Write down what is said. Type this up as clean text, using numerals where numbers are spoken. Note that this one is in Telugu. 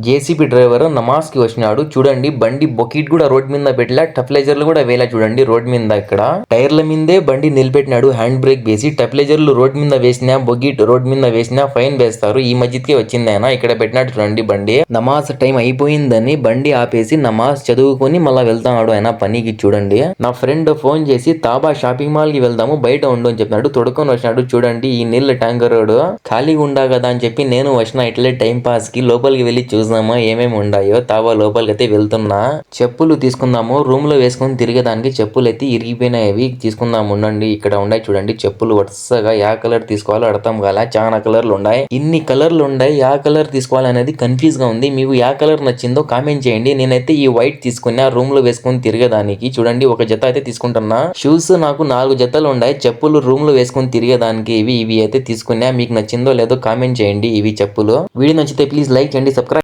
జేసీబీ డ్రైవర్ నమాజ్ కి వచ్చినాడు చూడండి. బండి బొకెట్ కూడా రోడ్ మీద పెట్టలే, టెఫ్లైజర్లు కూడా వేలా చూడండి రోడ్ మీద. ఇక్కడ టైర్ల మీదే బండి నిలబెట్టినాడు హ్యాండ్ బ్రేక్ వేసి. టెఫ్లైజర్లు రోడ్ మీద వేసినా, బొకెట్ రోడ్ మీద వేసినా ఫైన్ వేస్తారు. ఈ మధ్యకి వచ్చింది ఆయన ఇక్కడ పెట్టినాడు చూడండి బండి. నమాజ్ టైం అయిపోయిందని బండి ఆపేసి నమాజ్ చదువుకొని మళ్ళా వెళ్తాడు ఆయన పనికి. చూడండి నా ఫ్రెండ్ ఫోన్ చేసి తాబా షాపింగ్ మాల్ కి వెళ్దాము బయట ఉండు అని చెప్పినాడు. తొడుకొని వచ్చినాడు చూడండి. ఈ నీళ్ళ ట్యాంకర్ రోడ్ ఖాళీగా ఉండా కదా అని చెప్పి నేను వచ్చిన ఇట్లే టైం పాస్ కి. లోపలికి వెళ్ళి చూద్దామా ఏమేమి ఉండాయో. తాబా లోపలికి అయితే వెళ్తున్నా. చెప్పులు తీసుకుందాము, రూమ్ లో వేసుకొని తిరిగేదానికి చెప్పులు అయితే ఇరిగిపోయినవి తీసుకుందాం ఉండండి. ఇక్కడ ఉన్నాయి చూడండి చెప్పులు వరుసగా. యా కలర్ తీసుకోవాలో అర్థం కాల, చాలా కలర్లు ఉన్నాయి. ఇన్ని కలర్లు ఉన్నాయి, యా కలర్ తీసుకోవాలనేది కన్ఫ్యూజ్ గా ఉంది. మీకు యా కలర్ నచ్చిందో కామెంట్ చేయండి. నేనైతే ఈ వైట్ తీసుకున్నా రూమ్ లో వేసుకొని తిరిగేదానికి. చూడండి ఒక జత అయితే తీసుకుంటున్నా. షూస్ నాకు 4 జతలు ఉన్నాయి. చెప్పులు రూమ్ లో వేసుకొని తిరిగేదానికి ఇవి అయితే తీసుకున్నా. మీకు నచ్చిందో లేదో కామెంట్ చేయండి. ఇవి చెప్పులు వీడియో నచ్చితే ప్లీజ్ లైక్ చేయండి, సబ్స్క్రైబ్